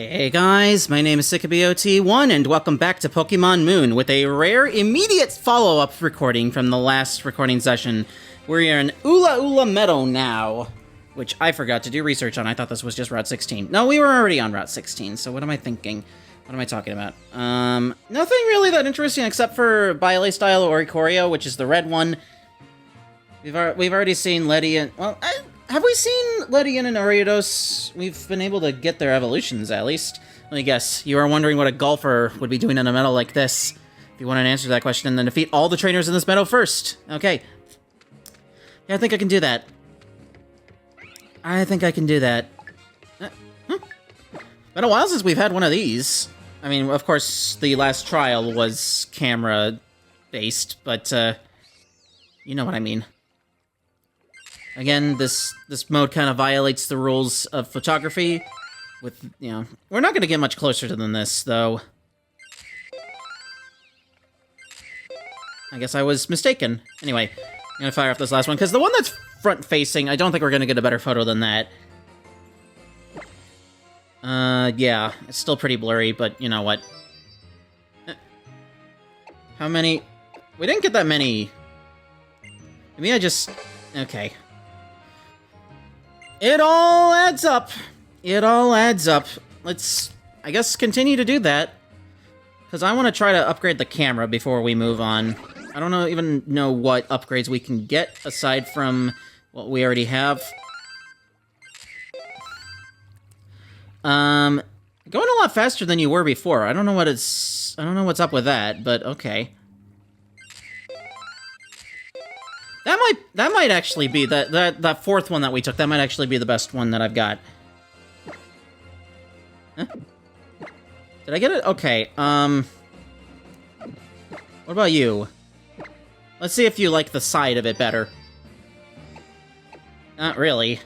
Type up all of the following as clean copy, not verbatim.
Hey guys, my name is SickaBOT1 and welcome back to Pokemon Moon with a rare immediate follow-up recording from the last recording session. We're in Ula Ula Meadow now, which I forgot to do research on. I thought this was just Route 16. No, we were already on Route 16, so what am I thinking? What am I talking about? Nothing really that interesting except for Bile Style Oricorio, which is the red one. We've already seen Ledian. Well, have we seen Ledian and Ariados? We've been able to get their evolutions, at least. Let me guess. You are wondering what a golfer would be doing in a meadow like this. If you want an answer to that question, then defeat all the trainers in this meadow first. Okay. Yeah, I think I can do that. Been a while since we've had one of these. I mean, of course, the last trial was camera-based, but, you know what I mean. Again, this mode kind of violates the rules of photography with, you know... We're not going to get much closer than this, though. I guess I was mistaken. Anyway, I'm going to fire off this last one, because the one that's front-facing, I don't think we're going to get a better photo than that. Yeah, it's still pretty blurry, but you know what. How many... We didn't get that many... Maybe I just... Okay. It all adds up. It all adds up. Let's, I guess, continue to do that. Because I want to try to upgrade the camera before we move on. I don't even know what upgrades we can get aside from what we already have. Going a lot faster than you were before. I don't know what's up with that, but okay. That might actually be that fourth one that we took. That might actually be the best one that I've got. Huh? Did I get it? Okay. What about you? Let's see if you like the side of it better. Not really. In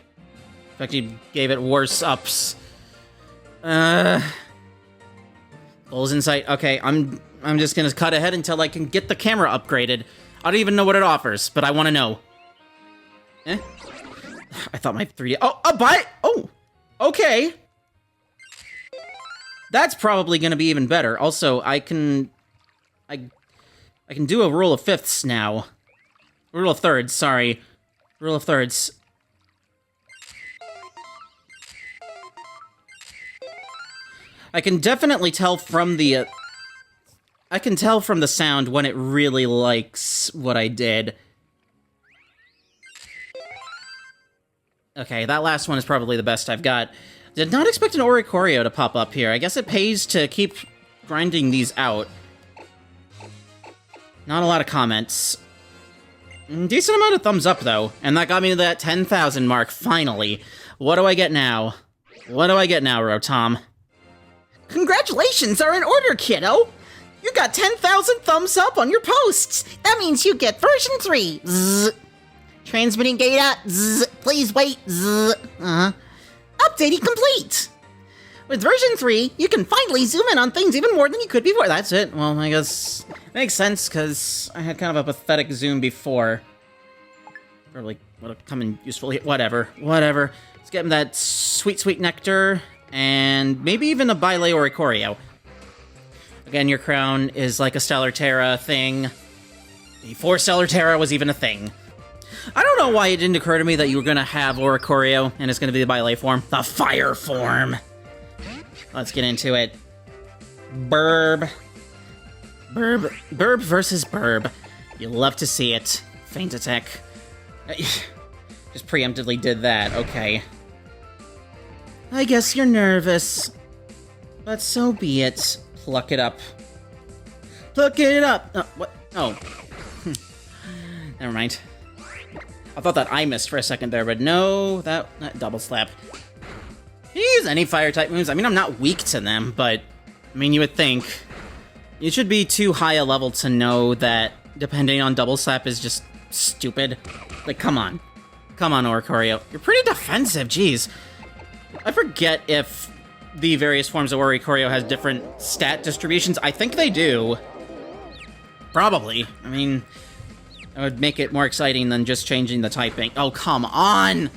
fact, you gave it worse ups. Goals in sight. Okay, I'm just gonna cut ahead until I can get the camera upgraded. I don't even know what it offers, but I want to know. Eh? I thought my 3D... Oh, a bite! Oh! Okay! That's probably gonna be even better. Also, I can do a rule of fifths now. Rule of thirds, sorry. Rule of thirds. I can definitely tell from the... I can tell from the sound when it really likes what I did. Okay, that last one is probably the best I've got. Did not expect an Oricorio to pop up here. I guess it pays to keep grinding these out. Not a lot of comments. Decent amount of thumbs up, though. And that got me to that 10,000 mark, finally. What do I get now? What do I get now, Rotom? Congratulations are in order, kiddo! You got 10,000 thumbs up on your posts! That means you get version 3! Zzz. Transmitting data. Zzz. Please wait. Zzz. Updating complete! With version 3, you can finally zoom in on things even more than you could before. That's it. Well, I guess it makes sense, because I had kind of a pathetic zoom before. Probably would have come in useful. Whatever. Let's get him that sweet, sweet nectar, and maybe even a Bile Oricorio. Again, your crown is like a Stellar Terra thing. Before Stellar Terra was even a thing. I don't know why it didn't occur to me that you were going to have Oricorio, and it's going to be the Bile form. The fire form! Let's get into it. Burb versus Burb. You love to see it. Feint attack. Just preemptively did that, okay. I guess you're nervous. But so be it. Pluck it up. Pluck it up! What? Oh. Never mind. I thought that I missed for a second there, but no, that double slap. You use any fire-type moves? I mean, I'm not weak to them, but... I mean, you would think... You should be too high a level to know that depending on double slap is just stupid. Like, come on. Come on, Oricorio. You're pretty defensive, jeez. I forget if the various forms of Oricorio has different stat distributions. I think they do. Probably. I mean, that would make it more exciting than just changing the typing. Oh, come on!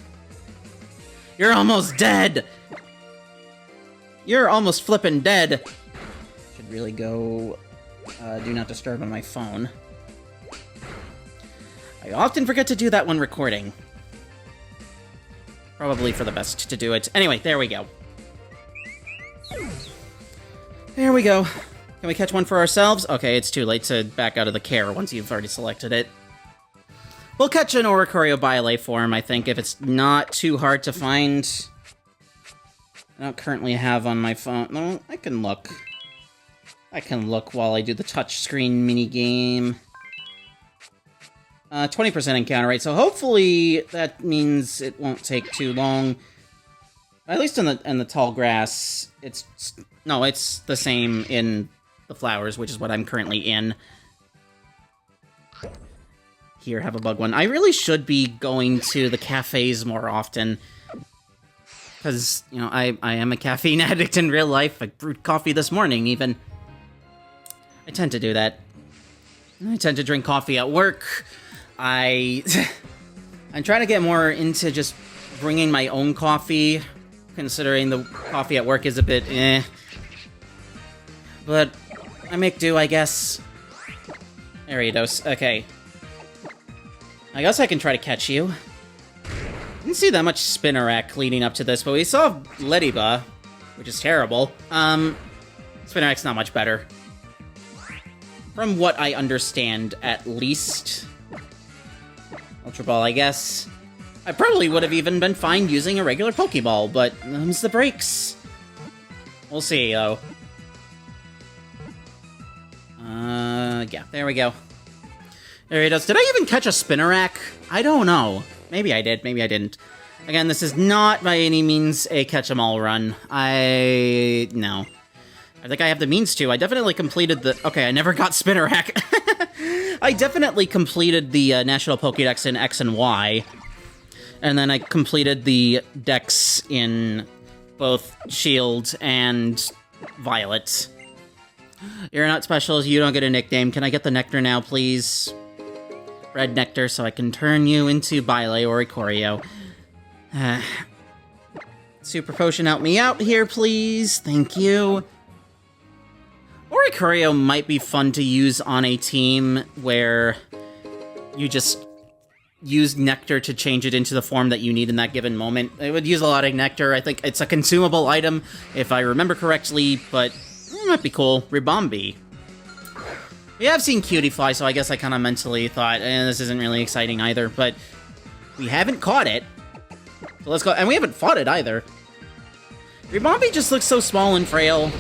You're almost dead! You're almost flippin' dead. Should really go do not disturb on my phone. I often forget to do that when recording. Probably for the best to do it. Anyway, there we go. There we go. Can we catch one for ourselves? Okay, it's too late to back out of the care once you've already selected it. We'll catch an Oricorio Bile form, I think, if it's not too hard to find. I don't currently have on my phone. No, I can look. I can look while I do the touchscreen minigame. 20% encounter rate, so hopefully that means it won't take too long. At least in the tall grass, it's the same in the flowers, which is what I'm currently in. Here, have a bug one. I really should be going to the cafes more often. Because, you know, I am a caffeine addict in real life. I brewed coffee this morning, even. I tend to do that. I tend to drink coffee at work. I'm trying to get more into just bringing my own coffee, considering the coffee at work is a bit eh. But I make do, I guess. Ariados, okay. I guess I can try to catch you. Didn't see that much Spinnerack leading up to this, but we saw Lediba, which is terrible. Spinnerack's not much better. From what I understand, at least. Ultra Ball, I guess. I probably would have even been fine using a regular Pokeball, but them's the breaks. We'll see, though. Yeah, there we go. There he does. Did I even catch a Spinnerack? I don't know. Maybe I did, maybe I didn't. Again, this is not by any means a catch-em-all run. No. I think I have the means to. I definitely completed the... Okay, I never got Spinnerack. I definitely completed the National Pokédex in X and Y. And then I completed the Dex in both Shield and Violet. You're not special, you don't get a nickname. Can I get the Nectar now, please? Red Nectar, so I can turn you into Bile or Oricorio. Super Potion, help me out here, please. Thank you. Oricorio might be fun to use on a team where you just use Nectar to change it into the form that you need in that given moment. It would use a lot of Nectar. I think it's a consumable item, if I remember correctly, but it might be cool. Ribombee. We have seen Cutie Fly, so I guess I kind of mentally thought, this isn't really exciting either, but we haven't caught it. So let's go, and we haven't fought it either. Ribombee just looks so small and frail.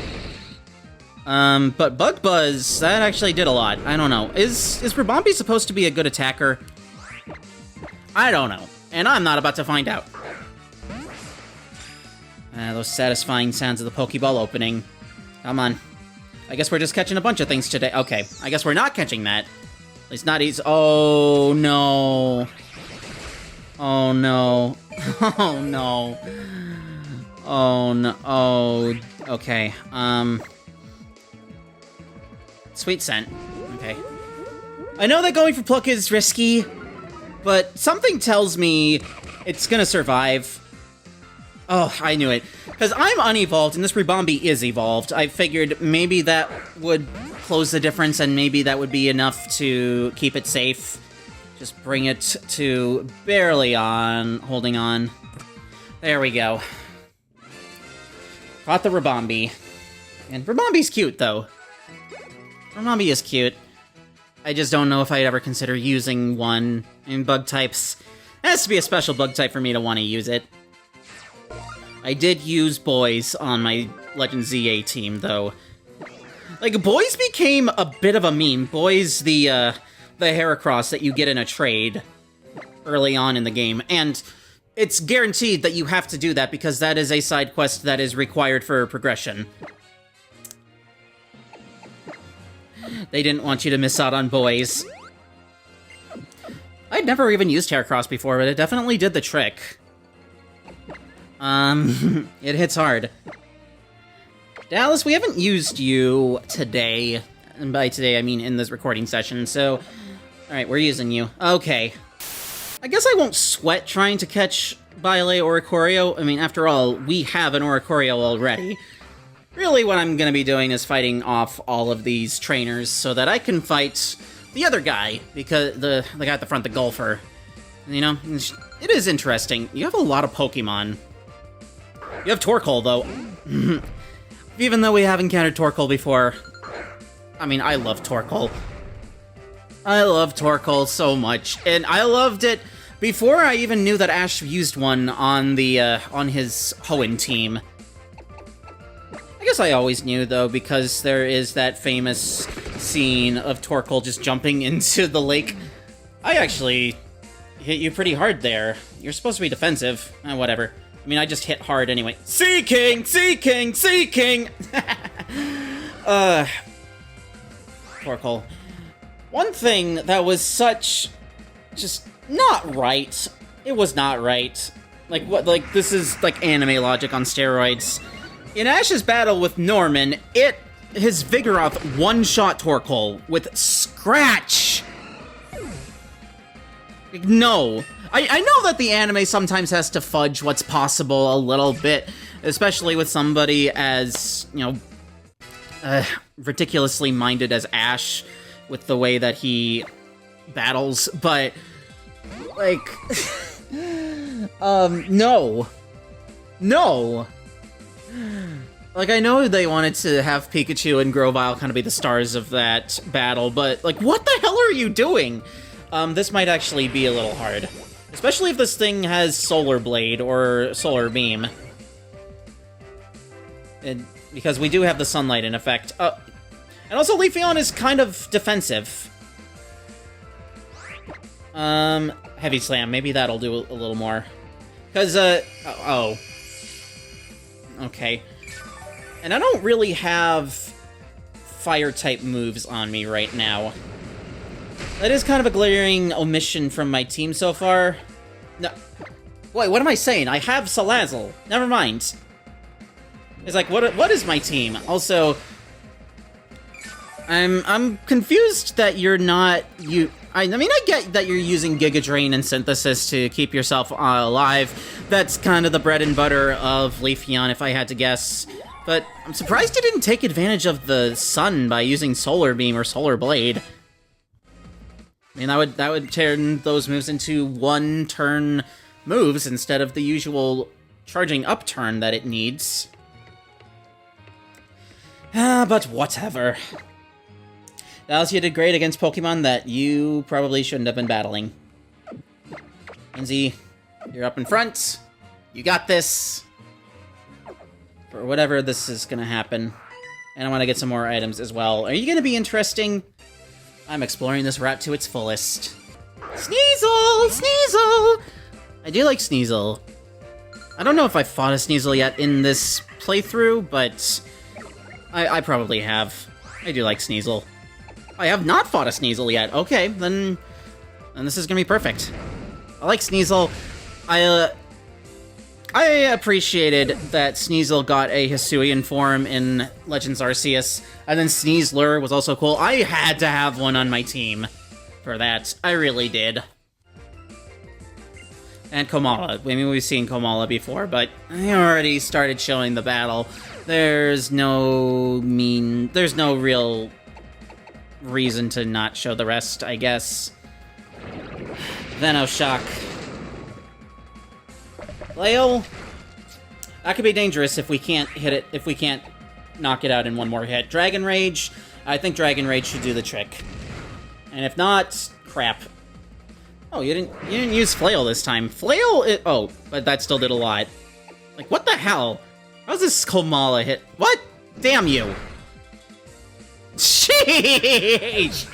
But Bug Buzz, that actually did a lot. I don't know. Is Ribombee supposed to be a good attacker? I don't know. And I'm not about to find out. Those satisfying sounds of the Pokeball opening. Come on. I guess we're just catching a bunch of things today. Okay, I guess we're not catching that. At least not easy. Oh, no. Oh, no. Oh, no. Oh, no. Oh, okay. Sweet Scent. Okay. I know that going for Pluck is risky, but something tells me it's gonna survive. Oh, I knew it. Because I'm unevolved, and this Ribombee is evolved. I figured maybe that would close the difference, and maybe that would be enough to keep it safe. Just bring it to barely on, holding on. There we go. Caught the Ribombee. And Ribombee's cute, though. Ribombee is cute. I just don't know if I'd ever consider using one in bug types. It has to be a special bug type for me to want to use it. I did use Boys on my Legend ZA team, though. Like, Boys became a bit of a meme. Boys, the Heracross that you get in a trade early on in the game. And it's guaranteed that you have to do that because that is a side quest that is required for progression. They didn't want you to miss out on Boys. I'd never even used Heracross before, but it definitely did the trick. It hits hard. Dallas, we haven't used you today. And by today, I mean in this recording session, so... Alright, we're using you. Okay. I guess I won't sweat trying to catch Bile or Oricorio. I mean, after all, we have an Oricorio already. really what I'm gonna be doing is fighting off all of these trainers so that I can fight the other guy, because the guy at the front, the golfer. You know, it is interesting. You have a lot of Pokemon. You have Torkoal, though. Even though we have encountered Torkoal before, I mean, I love Torkoal. I love Torkoal so much, and I loved it before I even knew that Ash used one on the on his Hoenn team. I guess I always knew, though, because there is that famous scene of Torkoal just jumping into the lake. I actually hit you pretty hard there. You're supposed to be defensive. Whatever. I mean, I just hit hard anyway. Sea King! Sea King! Sea King! Torkoal. One thing that was just not right. It was not right. Like, what, like, this is, like, anime logic on steroids. In Ash's battle with Norman, his Vigoroth one-shot Torkoal with Scratch! Like, no. I know that the anime sometimes has to fudge what's possible a little bit, especially with somebody as, you know, ridiculously minded as Ash with the way that he battles, but, like, no. No. Like, I know they wanted to have Pikachu and Grovyle kind of be the stars of that battle, but, like, what the hell are you doing? This might actually be a little hard. Especially if this thing has Solar Blade or Solar Beam. Because we do have the Sunlight in effect. And also Leafeon is kind of defensive. Heavy Slam, maybe that'll do a little more. Because, oh. Okay. And I don't really have Fire-type moves on me right now. That is kind of a glaring omission from my team so far. No. Wait, what am I saying? I have Salazzle. Never mind. It's like, what is my team? Also, I'm confused that you're not... I mean, I get that you're using Giga Drain and Synthesis to keep yourself alive. That's kind of the bread and butter of Leafeon, if I had to guess. But I'm surprised you didn't take advantage of the sun by using Solar Beam or Solar Blade. I mean, that would turn those moves into one-turn moves instead of the usual charging up turn that it needs. But whatever. Dallas, you did great against Pokemon that you probably shouldn't have been battling. Lindsay, you're up in front. You got this. For whatever this is gonna happen. And I want to get some more items as well. Are you gonna be interesting? I'm exploring this route to its fullest. Sneasel! Sneasel! I do like Sneasel. I don't know if I fought a Sneasel yet in this playthrough, but I probably have. I do like Sneasel. I have not fought a Sneasel yet. Okay, then this is gonna be perfect. I like Sneasel. I appreciated that Sneasel got a Hisuian form in Legends Arceus, and then Sneasler was also cool. I had to have one on my team for that. I really did. And Komala. I mean, we've seen Komala before, but I already started showing the battle. There's no real reason to not show the rest, I guess. Venoshock. Flail? That could be dangerous if we can't hit it, if we can't knock it out in one more hit. Dragon Rage? I think Dragon Rage should do the trick. And if not, crap. Oh, you didn't use Flail this time. Flail, oh, but that still did a lot. Like, what the hell? How's this Komala hit? What? Damn you. Sheesh!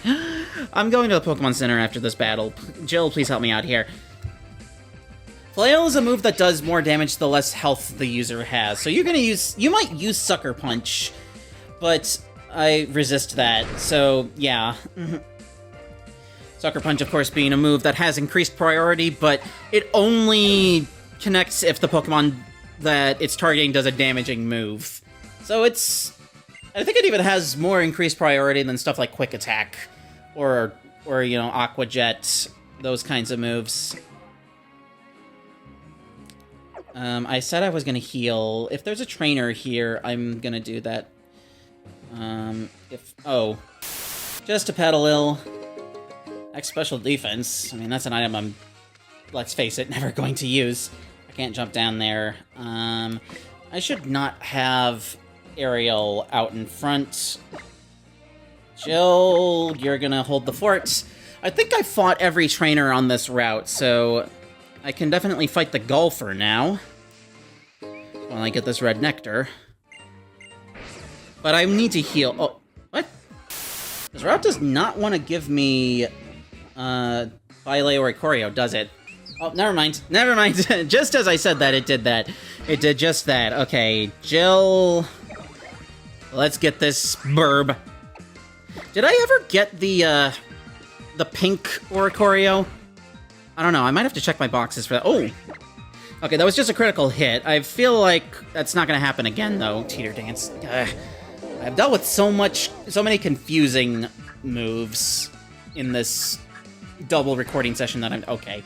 I'm going to the Pokemon Center after this battle. Jill, please help me out here. Flail is a move that does more damage the less health the user has. So you might use Sucker Punch, but I resist that, so yeah. Sucker Punch, of course, being a move that has increased priority, but it only connects if the Pokemon that it's targeting does a damaging move. So I think it even has more increased priority than stuff like Quick Attack, or you know, Aqua Jet, those kinds of moves. I said I was gonna heal. If there's a trainer here, I'm gonna do that. Oh. Just a Petalil. X special defense. I mean, that's an item I'm, let's face it, never going to use. I can't jump down there. I should not have Ariel out in front. Jill, you're gonna hold the fort. I think I fought every trainer on this route, so I can definitely fight the golfer now. When I get this red nectar. But I need to heal. Oh, what? This route does not want to give me Bile or Ikorio, does it? Oh, never mind. Never mind. Just as I said that, it did that. It did just that. Okay, Jill. Let's get this burb. Did I ever get the pink Oricorio? I don't know. I might have to check my boxes for that. Oh! Okay, that was just a critical hit. I feel like that's not gonna happen again, though, Teeter Dance. I've dealt with so many confusing moves in this double recording session that I'm... Okay.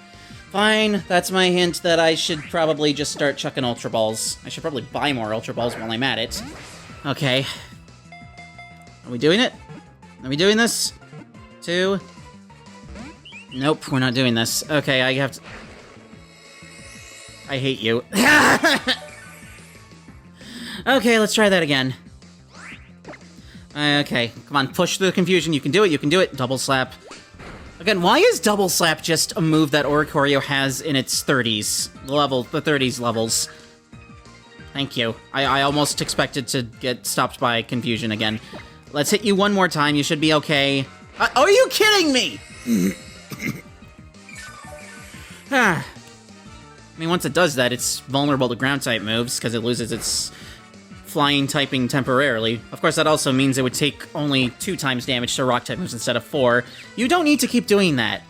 Fine, that's my hint that I should probably just start chucking Ultra Balls. I should probably buy more Ultra Balls while I'm at it. Okay. Are we doing it? Are we doing this? 2... Nope, we're not doing this. Okay, I have to... I hate you. Okay, let's try that again. Okay, come on, push through the confusion. You can do it, you can do it. Double Slap. Again, why is Double Slap just a move that Oricorio has in its 30s? The 30s levels. Thank you. I almost expected to get stopped by confusion again. Let's hit you one more time, you should be okay. Are you kidding me?! I mean, once it does that, it's vulnerable to ground-type moves, because it loses its flying typing temporarily. Of course, that also means it would take only 2 times damage to rock-type moves instead of 4. You don't need to keep doing that.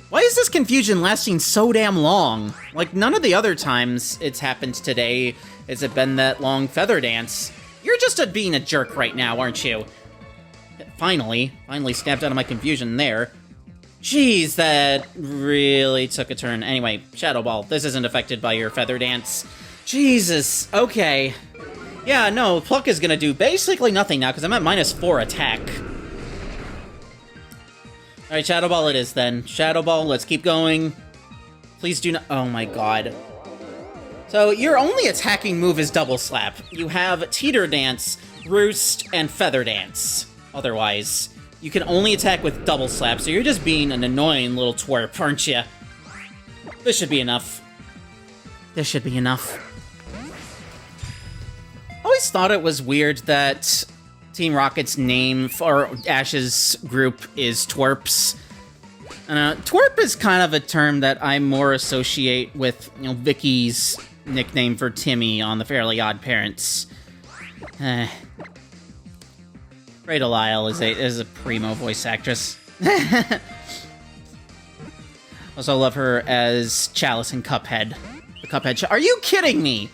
Why is this confusion lasting so damn long? Like, none of the other times it's happened today has it been that long. Feather Dance. You're just being a jerk right now, aren't you? Finally snapped out of my confusion there. Jeez, that really took a turn. Anyway, Shadow Ball, this isn't affected by your Feather Dance. Jesus, okay. Yeah, no, Pluck is gonna do basically nothing now, because I'm at -4 attack. Alright, Shadow Ball it is then. Shadow Ball, let's keep going. Please do not- oh my god. So, your only attacking move is Double Slap. You have Teeter Dance, Roost, and Feather Dance. Otherwise, you can only attack with Double Slap, so you're just being an annoying little twerp, aren't you? This should be enough. This should be enough. I always thought it was weird that Team Rocket's name for Ash's group is Twerps. Twerp is kind of a term that I more associate with, you know, Vicky's nickname for Timmy on the Fairly Odd Parents. Great Lyle is a primo voice actress. Also love her as Chalice in Cuphead. The Cuphead Are you kidding me?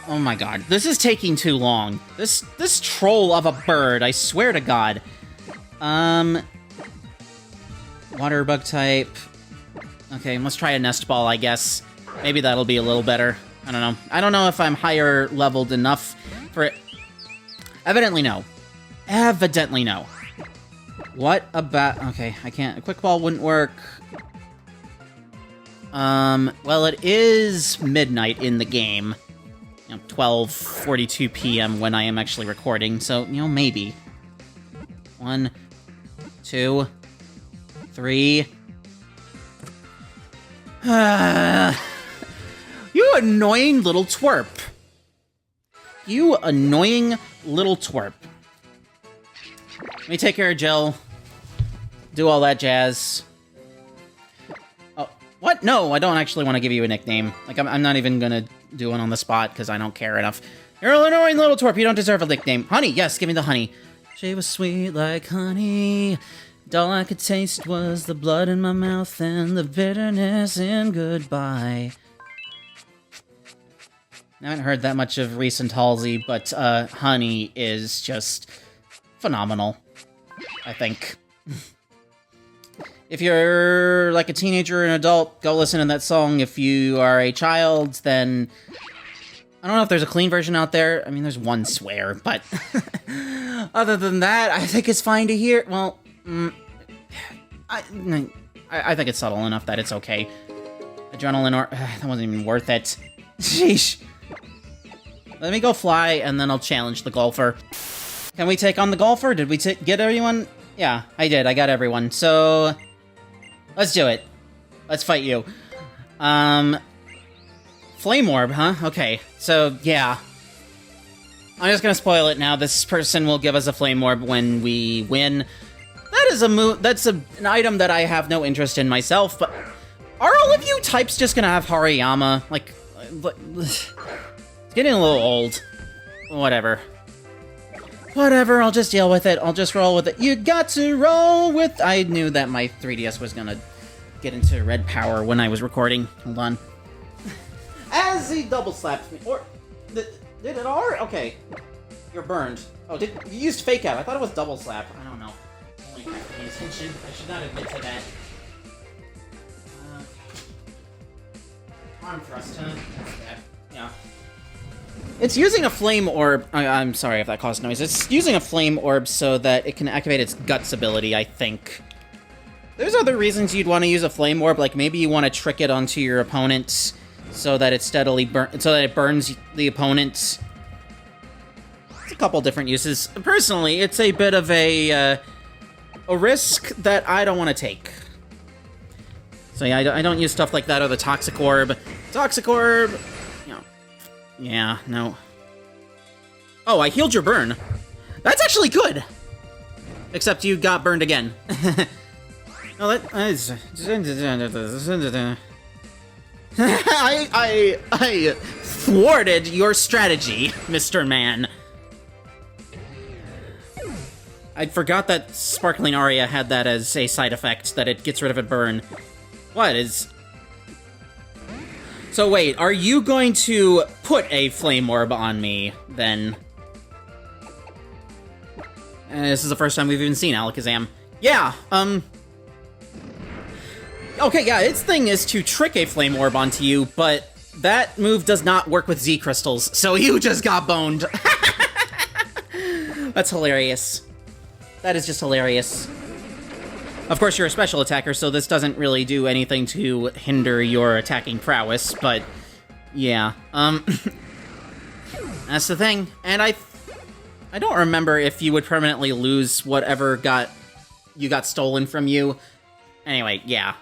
Oh my god, this is taking too long. This troll of a bird, I swear to god. Water bug type. Okay, let's try a Nest Ball, I guess. Maybe that'll be a little better. I don't know. I don't know if I'm higher leveled enough for it. Evidently no. Evidently no. What about... Okay, I can't... A Quick Ball wouldn't work. Well, it is midnight in the game. You know, 12:42 p.m. when I am actually recording, so, you know, maybe. 1, 2, 3... You annoying little twerp. You annoying little twerp. Let me take care of Jill. Do all that jazz. Oh, what? No, I don't actually want to give you a nickname. Like, I'm not even gonna do one on the spot, because I don't care enough. You're an annoying little twerp. You don't deserve a nickname. Honey, yes, give me the honey. She was sweet like honey. All I could taste was the blood in my mouth and the bitterness in goodbye. I haven't heard that much of recent Halsey, but Honey is just phenomenal, I think. If you're like a teenager or an adult, go listen to that song. If you are a child, then I don't know if there's a clean version out there. I mean, there's one swear, but other than that, I think it's fine to hear. Well, I think it's subtle enough that it's okay. Adrenaline, or that wasn't even worth it. Sheesh. Let me go fly, and then I'll challenge the golfer. Can we take on the golfer? Did we get everyone? Yeah, I did. I got everyone. So, let's do it. Let's fight you. Flame Orb, huh? Okay. So, yeah. I'm just gonna spoil it now. This person will give us a Flame Orb when we win. That is that's an item that I have no interest in myself, but are all of you types just gonna have Hariyama? Like, it's getting a little old. Whatever. Whatever, I'll just deal with it. I'll just roll with it. You got to roll with... I knew that my 3DS was gonna get into red power when I was recording. Hold on. As he double slapped me. Or... Did it already? Okay. You're burned. Oh, you used fake out. I thought it was double slap. I don't know. Only not paying attention. I should not admit to that. Arm thrust, huh? That's bad. Yeah. It's using a flame orb. I'm sorry if that caused noise. It's using a flame orb so that it can activate its guts ability, I think. There's other reasons you'd want to use a flame orb, like maybe you want to trick it onto your opponent so that it steadily burns the opponent. It's a couple different uses. Personally, it's a bit of a risk that I don't want to take. So yeah, I don't use stuff like that or the Toxic Orb. Toxic Orb, you know, yeah, no. Oh, I healed your burn. That's actually good. Except you got burned again. No, I thwarted your strategy, Mr. Man. I forgot that Sparkling Aria had that as a side effect, that it gets rid of a burn. What is... So wait, are you going to put a Flame Orb on me, then? This is the first time we've even seen Alakazam. Yeah, okay, yeah, its thing is to trick a Flame Orb onto you, but that move does not work with Z Crystals, so you just got boned. That's hilarious. That is just hilarious. Of course, you're a special attacker, so this doesn't really do anything to hinder your attacking prowess, but yeah. That's the thing. And I don't remember if you would permanently lose whatever you got stolen from you. Anyway, yeah.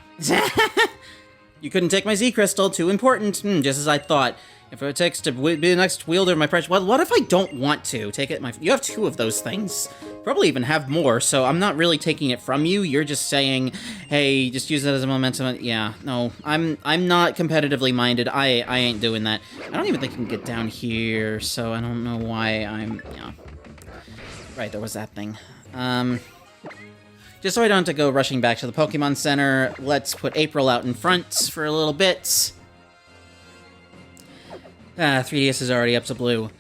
You couldn't take my Z Crystal, too important. Just as I thought. If it takes to be the next wielder of my precious... Well, what if I don't want to? Take it you have 2 of those things. Probably even have more, so I'm not really taking it from you. You're just saying, hey, just use it as a momentum. Yeah, no, I'm not competitively minded. I ain't doing that. I don't even think you can get down here, so I don't know why I'm... Yeah. Right, there was that thing. Just so I don't have to go rushing back to the Pokemon Center, let's put April out in front for a little bit. 3DS is already up to blue.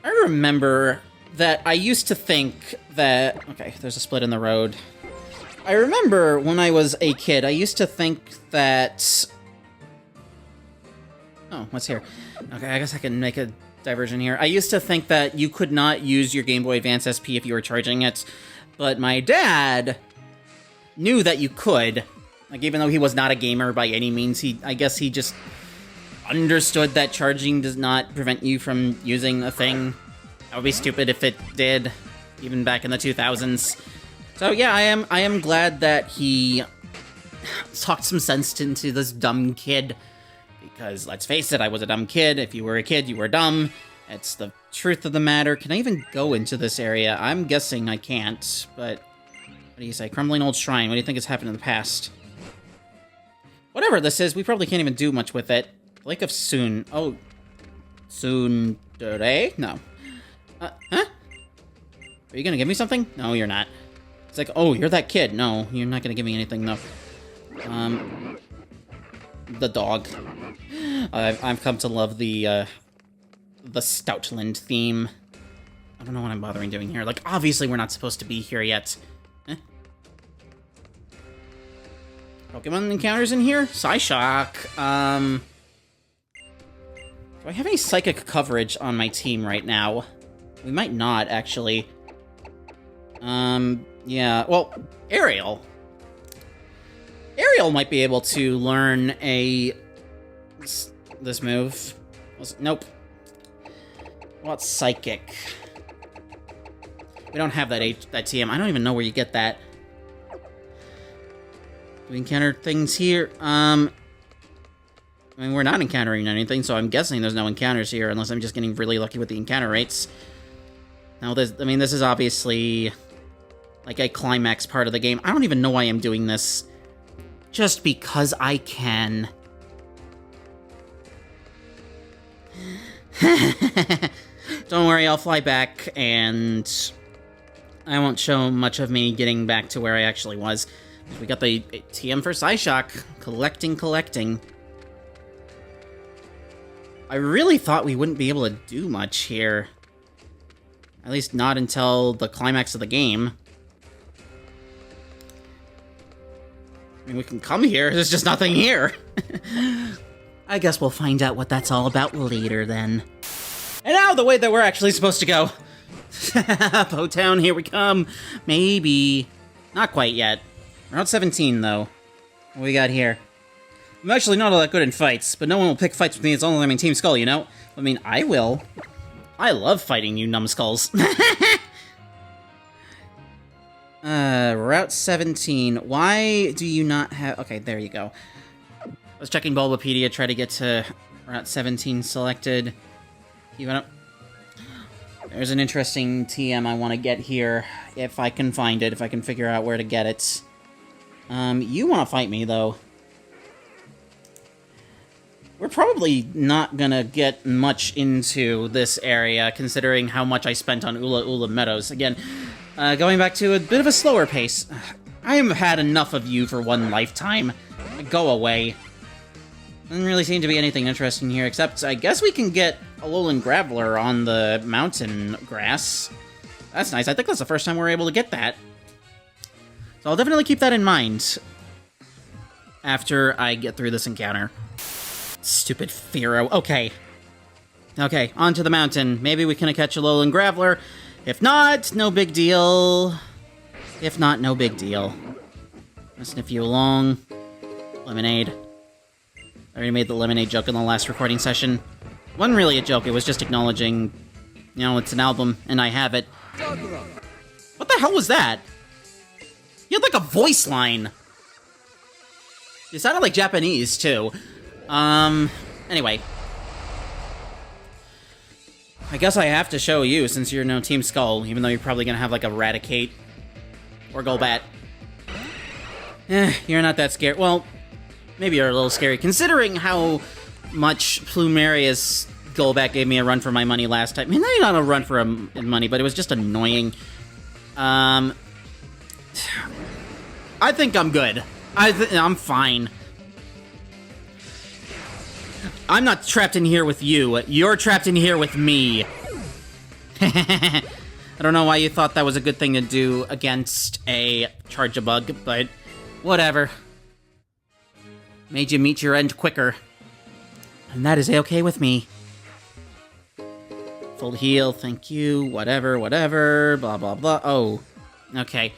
I remember that I used to think that... Okay, there's a split in the road. I remember when I was a kid, I used to think that... Oh, what's here? Okay, I guess I can make a diversion here. I used to think that you could not use your Game Boy Advance SP if you were charging it, but my dad knew that you could. Like, even though he was not a gamer by any means, I guess he just understood that charging does not prevent you from using a thing. That would be stupid if it did, even back in the 2000s. So yeah, I am glad that he talked some sense into this dumb kid. Because, let's face it, I was a dumb kid. If you were a kid, you were dumb. It's the truth of the matter. Can I even go into this area? I'm guessing I can't, but... What do you say? Crumbling old shrine. What do you think has happened in the past? Whatever this is, we probably can't even do much with it. Lake of Soon. Oh. Tsundere? No. Huh? Are you gonna give me something? No, you're not. It's like, oh, you're that kid. No, you're not gonna give me anything, though. The dog. I've come to love the Stoutland theme. I don't know what I'm bothering doing here. Like, obviously we're not supposed to be here yet. Pokemon encounters in here? Psyshock. Do I have any psychic coverage on my team right now? We might not, actually. Yeah, well, Ariel. Ariel might be able to learn this move. Nope. What psychic? We don't have that TM. I don't even know where you get that. Do we encounter things here? I mean, we're not encountering anything, so I'm guessing there's no encounters here, unless I'm just getting really lucky with the encounter rates. Now, this is obviously like a climax part of the game. I don't even know why I'm doing this. Just because I can. Don't worry, I'll fly back, and I won't show much of me getting back to where I actually was. We got the TM for Psyshock. Collecting. I really thought we wouldn't be able to do much here. At least not until the climax of the game. I mean, we can come here, there's just nothing here. I guess we'll find out what that's all about later, then. And now, the way that we're actually supposed to go. Town, here we come. Maybe. Not quite yet. Route 17, though. What we got here? I'm actually not all that good in fights, but no one will pick fights with me as long as I'm in Team Skull, you know? I mean, I will. I love fighting you numbskulls. Route 17. Why do you not have... Okay, there you go. I was checking Bulbapedia, try to get to Route 17 selected. Even up. There's an interesting TM I want to get here, if I can find it, if I can figure out where to get it. You want to fight me, though. We're probably not gonna get much into this area, considering how much I spent on Ula Ula Meadows. Again, going back to a bit of a slower pace. I have had enough of you for one lifetime. Go away. Doesn't really seem to be anything interesting here, except I guess we can get a Alolan Graveler on the mountain grass. That's nice. I think that's the first time we're able to get that. So I'll definitely keep that in mind after I get through this encounter. Stupid Fearow. Okay. Okay, onto the mountain. Maybe we can catch a Alolan Graveler. If not, no big deal. If not, no big deal. I'll sniff you along. Lemonade. I already made the lemonade joke in the last recording session. Wasn't really a joke, it was just acknowledging, you know, it's an album, and I have it. What the hell was that? You had like a voice line. It sounded like Japanese, too. Anyway. I guess I have to show you, since you're no Team Skull, even though you're probably gonna have, like, Eradicate. Or Golbat. You're not that scared. Well, maybe you're a little scary, considering how much Plumeria's Golbat gave me a run for my money last time. I mean, not a run for money, but it was just annoying. I think I'm good. I'm fine. I'm not trapped in here with you. You're trapped in here with me. I don't know why you thought that was a good thing to do against a Charge-a-Bug, but whatever. Made you meet your end quicker. And that is a-okay with me. Full heal, thank you, whatever, blah, blah, blah. Oh, okay.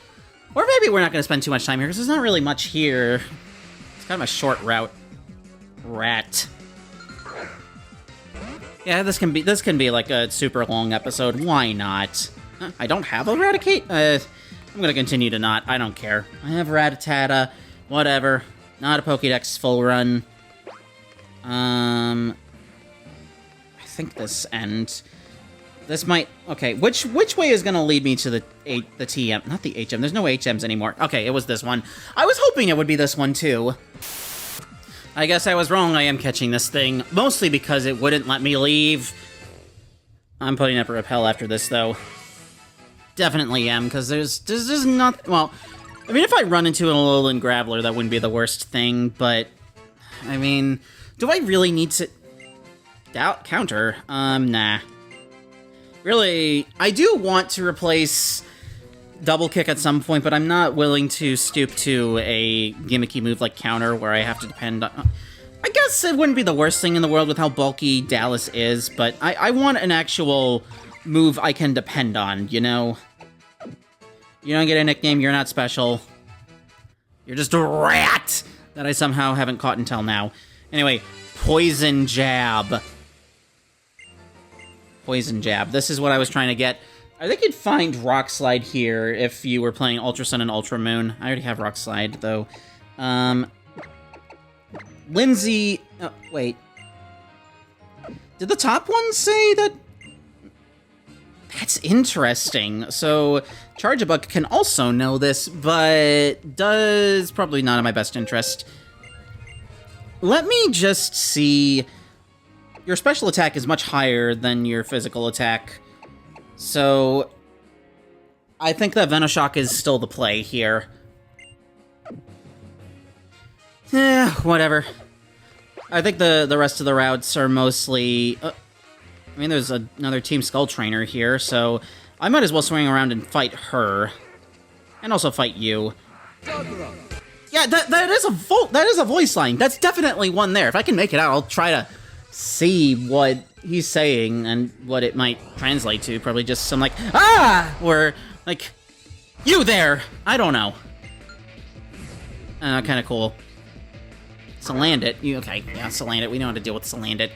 Or maybe we're not going to spend too much time here, because there's not really much here. It's kind of a short route. Rat. Yeah, this can be like a super long episode. Why not? I don't have Eradicate? I'm gonna continue to not. I don't care. I have Rattata. Whatever. Not a Pokédex full run. I think this end. This might... Okay, which way is gonna lead me to the TM? Not the HM. There's no HMs anymore. Okay, it was this one. I was hoping it would be this one, too. I guess I was wrong. I am catching this thing. Mostly because it wouldn't let me leave. I'm putting up a repel after this, though. Definitely am, because there's just not... Well, I mean, if I run into an Alolan Graveler, that wouldn't be the worst thing, but... I mean, do I really need to... Counter? Nah. Really, I do want to replace double kick at some point, but I'm not willing to stoop to a gimmicky move like counter where I have to depend on... I guess it wouldn't be the worst thing in the world with how bulky Dallas is, but I want an actual move I can depend on, you know? You don't get a nickname, you're not special. You're just a rat that I somehow haven't caught until now. Anyway, Poison Jab. Poison Jab. This is what I was trying to get. I think you'd find Rock Slide here if you were playing Ultra Sun and Ultra Moon. I already have Rock Slide, though. Lindsay... Oh, wait. Did the top one say that... That's interesting. So, Charjabug can also know this, but does probably not in my best interest. Let me just see... Your special attack is much higher than your physical attack. So, I think that Venoshock is still the play here. Whatever. I think the rest of the routes are mostly... I mean, there's another Team Skull Trainer here, so I might as well swing around and fight her. And also fight you. Yeah, that is a voice line. That's definitely one there. If I can make it out, I'll try to see what he's saying and what it might translate to. Probably just some like, ah! Or like, you there! I don't know. Kind of cool. Salandit. Okay, yeah, Salandit. We know how to deal with Salandit.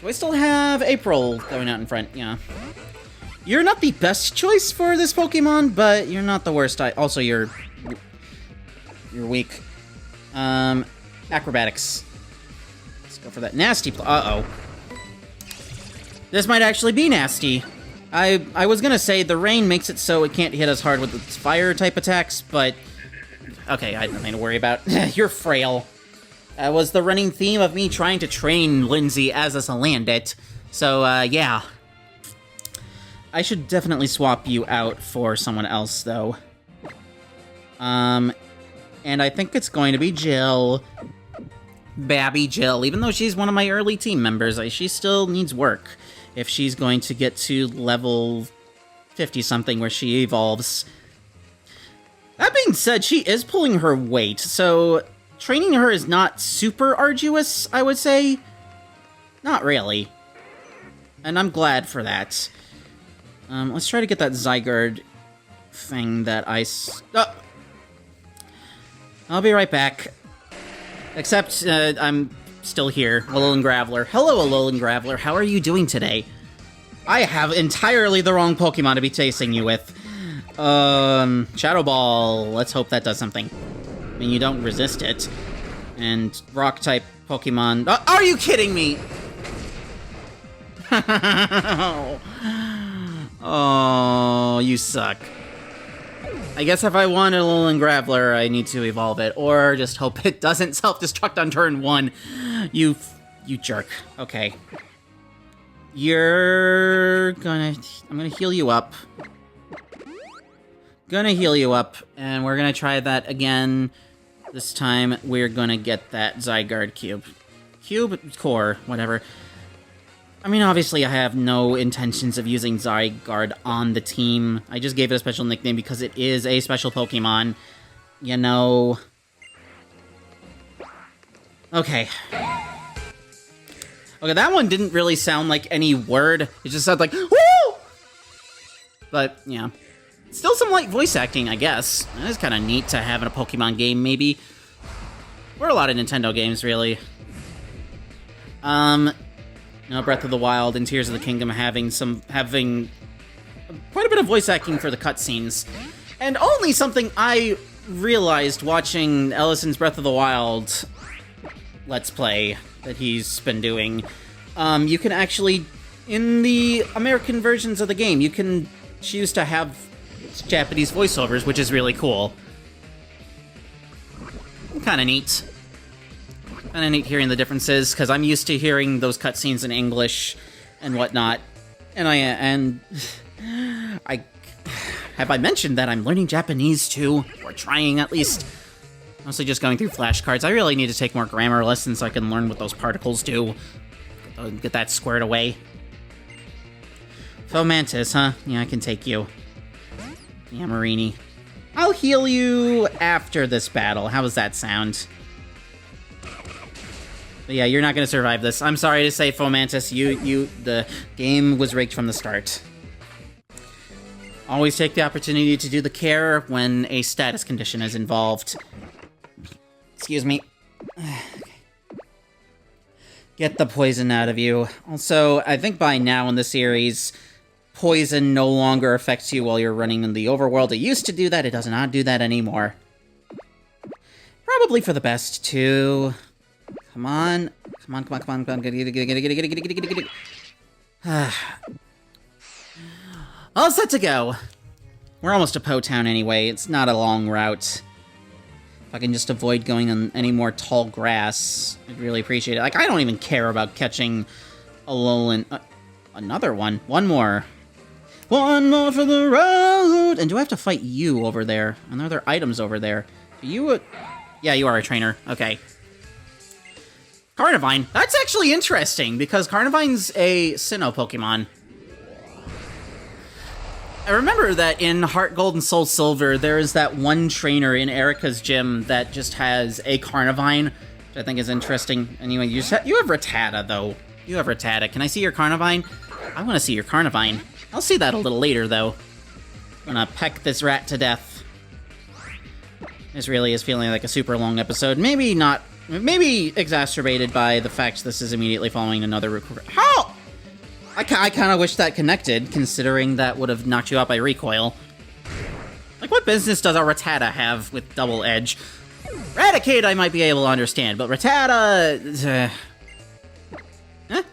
Do I still have April going out in front? Yeah. You're not the best choice for this Pokemon, but you're not the worst. Also, you're weak. Acrobatics. Let's go for that nasty. Uh-oh. This might actually be nasty. I was gonna say the rain makes it so it can't hit as hard with its fire type attacks, but okay, I have nothing to worry about. You're frail. That was the running theme of me trying to train Lindsay as a Salandit. So, yeah. I should definitely swap you out for someone else, though. And I think it's going to be Jill. Babby Jill. Even though she's one of my early team members, she still needs work if she's going to get to level 50-something where she evolves. That being said, she is pulling her weight, so... Training her is not super arduous, I would say. Not really. And I'm glad for that. Let's try to get that Zygarde thing that I... I'll be right back. Except, I'm still here. Alolan Graveler. Hello, Alolan Graveler. How are you doing today? I have entirely the wrong Pokemon to be chasing you with. Shadow Ball. Let's hope that does something. I mean, you don't resist it. And Rock-type Pokemon... are you kidding me? Oh, you suck. I guess if I want a Alolan Graveler, I need to evolve it. Or just hope it doesn't self-destruct on turn 1. You jerk. Okay. I'm gonna heal you up. And we're gonna try that again. This time, we're gonna get that Zygarde Cube. Core, whatever. I mean, obviously, I have no intentions of using Zygarde on the team. I just gave it a special nickname because it is a special Pokemon. You know... Okay. Okay, that one didn't really sound like any word. It just sounded like, woo! But, yeah. Still some light voice acting, I guess. That is kind of neat to have in a Pokemon game, maybe. Or a lot of Nintendo games, really. Breath of the Wild and Tears of the Kingdom having quite a bit of voice acting for the cutscenes. And only something I realized watching Ellison's Breath of the Wild Let's Play that he's been doing. You can actually, in the American versions of the game, you can choose to have Japanese voiceovers, which is really cool. Kind of neat. Kind of neat hearing the differences, because I'm used to hearing those cutscenes in English and whatnot. And have I mentioned that I'm learning Japanese too? Or trying, at least. Mostly just going through flashcards. I really need to take more grammar lessons so I can learn what those particles do. Get that squared away. Fomantis, huh? Yeah, I can take you. Yeah, Marini. I'll heal you after this battle. How does that sound? But yeah, you're not gonna survive this. I'm sorry to say, Fomantis, the game was rigged from the start. Always take the opportunity to do the care when a status condition is involved. Excuse me. Get the poison out of you. Also, I think by now in the series, poison no longer affects you while you're running in the overworld. It used to do that, it does not do that anymore. Probably for the best, too. Come on. Come on, come on, come on, come on. Get it. All set to go. We're almost to Po Town anyway. It's not a long route. If I can just avoid going on any more tall grass, I'd really appreciate it. Like, I don't even care about catching a Alolan... another one. One more. One more for the road! And do I have to fight you over there? And are there items over there? Are you a... Yeah, you are a trainer. Okay. Carnivine. That's actually interesting, because Carnivine's a Sinnoh Pokemon. I remember that in Heart Gold and Soul Silver, there is that one trainer in Erica's gym that just has a Carnivine, which I think is interesting. Anyway, you have Rattata, though. You have Rattata. Can I see your Carnivine? I want to see your Carnivine. I'll see that a little later, though. I'm gonna peck this rat to death. This really is feeling like a super long episode. Maybe not... Maybe exacerbated by the fact this is immediately following another record. How? I kind of wish that connected, considering that would have knocked you out by recoil. Like, what business does a Rattata have with double edge? Raticate I might be able to understand, but Rattata... Huh?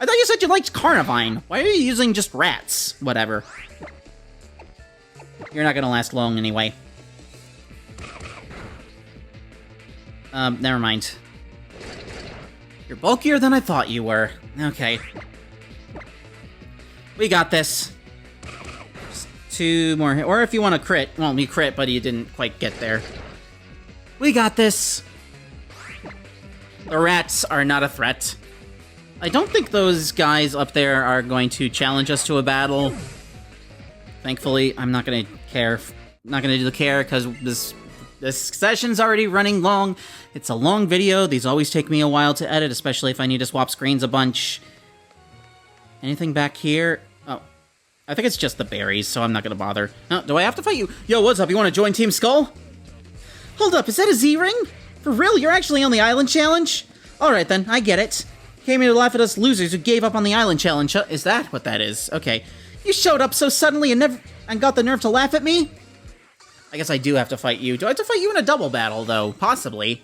I thought you said you liked Carnivine. Why are you using just rats? Whatever. You're not gonna last long anyway. Never mind. You're bulkier than I thought you were. Okay. We got this. Just 2 more, or if you want to crit. Well, you crit, but you didn't quite get there. We got this. The rats are not a threat. I don't think those guys up there are going to challenge us to a battle. Thankfully, I'm not going to care. Not going to do the care, because this session's already running long. It's a long video. These always take me a while to edit, especially if I need to swap screens a bunch. Anything back here? Oh, I think it's just the berries, so I'm not gonna bother. Oh, do I have to fight you? Yo, what's up? You want to join Team Skull? Hold up, is that a Z-Ring? For real? You're actually on the Island Challenge? Alright then, I get it. Came here to laugh at us losers who gave up on the Island Challenge. Is that what that is? Okay. You showed up so suddenly and got the nerve to laugh at me? I guess I do have to fight you. Do I have to fight you in a double battle, though? Possibly.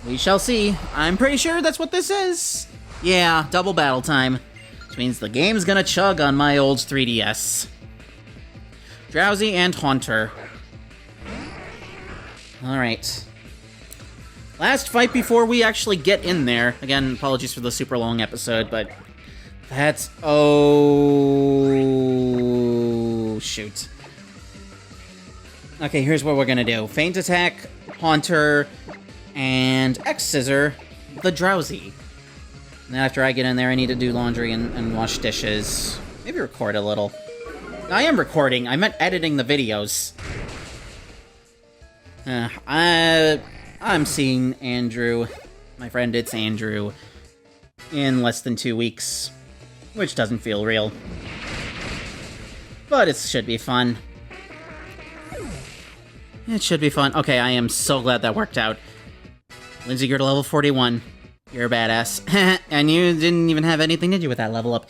We shall see. I'm pretty sure that's what this is. Yeah, double battle time. Which means the game's gonna chug on my old 3DS. Drowsy and Haunter. Alright. Last fight before we actually get in there. Again, apologies for the super long episode, but... That's... Oh... Shoot. Okay, here's what we're gonna do. Feint Attack, Haunter, and X-Scissor, the Drowsy. And then after I get in there, I need to do laundry and wash dishes. Maybe record a little. I am recording. I meant editing the videos. I'm seeing Andrew, my friend It's Andrew, in less than 2 weeks. Which doesn't feel real. But it should be fun. It should be fun. Okay, I am so glad that worked out. Lindsay, you're to level 41. You're a badass. And you didn't even have anything to do with that level up.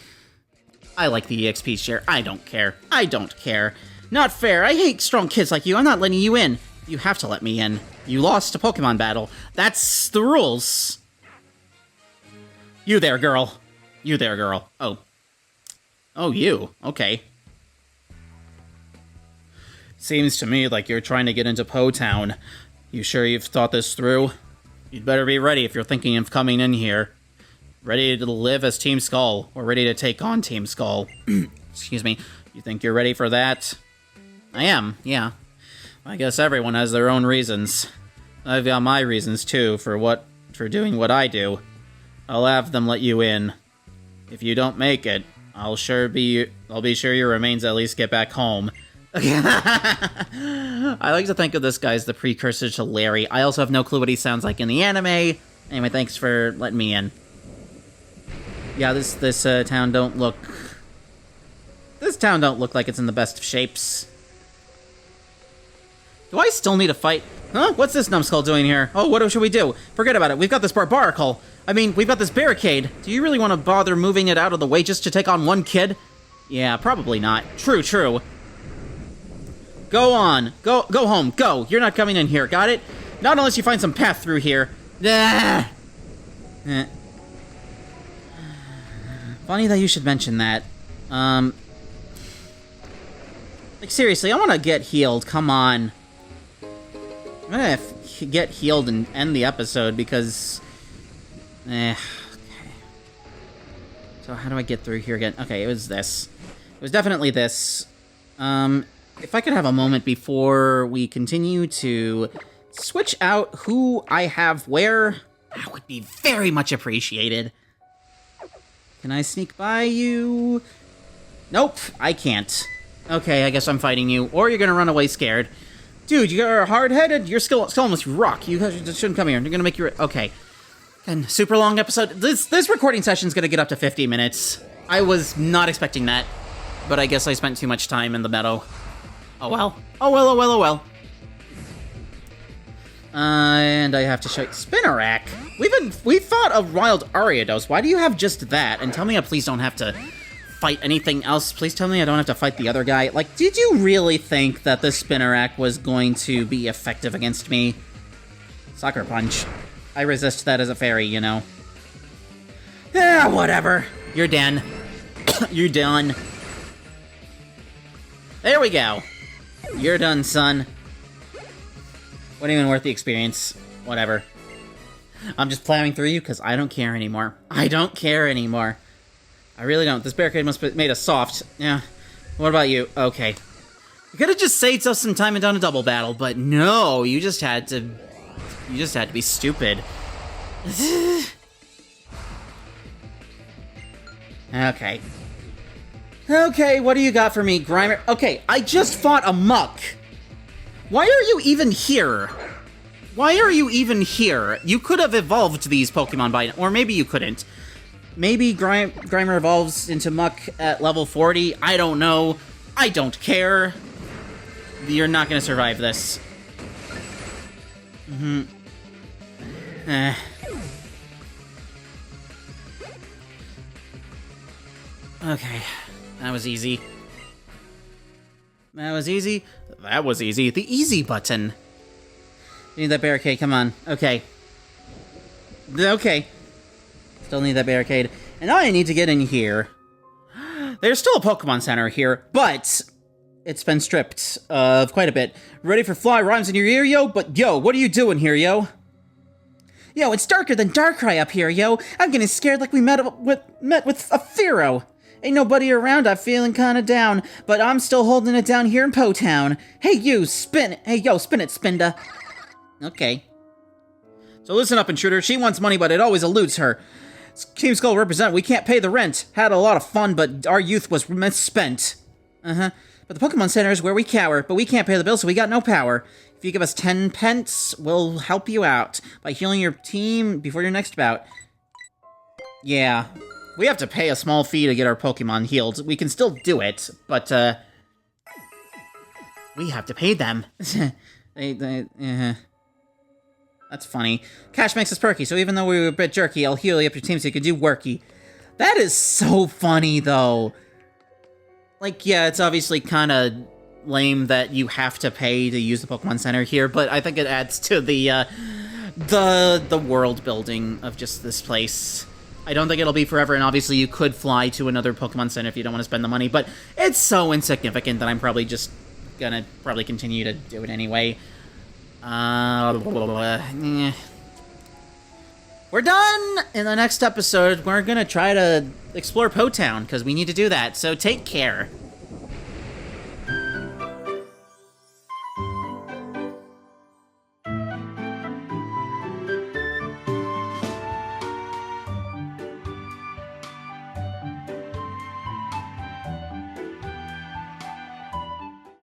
I like the EXP share. I don't care. I don't care. Not fair. I hate strong kids like you. I'm not letting you in. You have to let me in. You lost a Pokemon battle. That's the rules. You there, girl. You there, girl. Oh. Oh, you. Okay. Seems to me like you're trying to get into Po Town. You sure you've thought this through? You'd better be ready if you're thinking of coming in here. Ready to live as Team Skull, or ready to take on Team Skull. Excuse me. You think you're ready for that? I am, yeah. I guess everyone has their own reasons. I've got my reasons, too, for doing what I do. I'll have them let you in. If you don't make it, I'll be sure your remains at least get back home. I like to think of this guy as the precursor to Larry. I also have no clue what he sounds like in the anime. Anyway, thanks for letting me in. Yeah, this town don't look... This town don't look like it's in the best of shapes. Do I still need to fight? Huh? What's this numbskull doing here? Oh, what should we do? Forget about it. We've got this barbarical. I mean, we've got this barricade. Do you really want to bother moving it out of the way just to take on one kid? Yeah, probably not. True, true. Go on. Go home. Go. You're not coming in here. Got it? Not unless you find some path through here. Ah. Funny that you should mention that. Like, seriously, I want to get healed. Come on. I'm gonna get healed and end the episode because... Okay. So how do I get through here again? Okay, it was this. It was definitely this. If I could have a moment before we continue to switch out who I have where, that would be very much appreciated. Can I sneak by you? Nope, I can't. Okay, I guess I'm fighting you, or you're gonna run away scared. Dude, you're hard-headed. Your skull must rock. You shouldn't come here. You're gonna make your... Okay. And super long episode. This recording session's gonna get up to 50 minutes. I was not expecting that, but I guess I spent too much time in the meadow. Oh well. Oh well, oh well, oh well. And I have to show you... Spinnerack? We've fought a wild Ariados. Why do you have just that? And tell me I please don't have to fight anything else. Please tell me I don't have to fight the other guy. Like, did you really think that the Spinnerack was going to be effective against me? Sucker Punch. I resist that as a fairy, you know. Yeah, whatever. You're done. You're done. There we go. You're done, son. Wasn't even worth the experience. Whatever. I'm just plowing through you because I don't care anymore. I don't care anymore. I really don't. This barricade must have made us soft. Yeah. What about you? Okay. You could have just saved us some time and done a double battle, but no, you just had to... You just had to be stupid. Okay. Okay, what do you got for me, Grimer? Okay, I just fought a muck. Why are you even here? Why are you even here? You could have evolved these Pokemon by... Or maybe you couldn't. Maybe Grimer evolves into Muck at level 40. I don't know. I don't care. You're not going to survive this. Okay. That was easy. That was easy. That was easy. The easy button. You need that barricade. Come on. Okay. Okay. Still need that barricade. And now I need to get in here. There's still a Pokemon Center here, but it's been stripped of quite a bit. Ready for fly rhymes in your ear, yo? But yo, what are you doing here, yo? Yo, it's darker than Darkrai up here, yo. I'm getting scared like we met with a Pharaoh. Ain't nobody around, I'm feeling kinda down, but I'm still holding it down here in Po Town. Hey, you, spin it. Hey, yo, spin it, Spinda. Okay. So listen up, intruder. She wants money, but it always eludes her. Team Skull represent, we can't pay the rent. Had a lot of fun, but our youth was misspent. But the Pokemon Center is where we cower, but we can't pay the bill, so we got no power. If you give us 10 pence, we'll help you out by healing your team before your next bout. Yeah. We have to pay a small fee to get our Pokemon healed. We can still do it, but, we have to pay them. That's funny. Cash makes us perky, so even though we were a bit jerky, I'll heal you up your team so you can do worky. That is so funny, though. Like, yeah, it's obviously kind of lame that you have to pay to use the Pokemon Center here, but I think it adds to the world building of just this place. I don't think it'll be forever, and obviously you could fly to another Pokemon Center if you don't want to spend the money, but it's so insignificant that I'm probably just gonna continue to do it anyway. We're done! In the next episode, we're gonna try to explore Po Town, because we need to do that, so take care.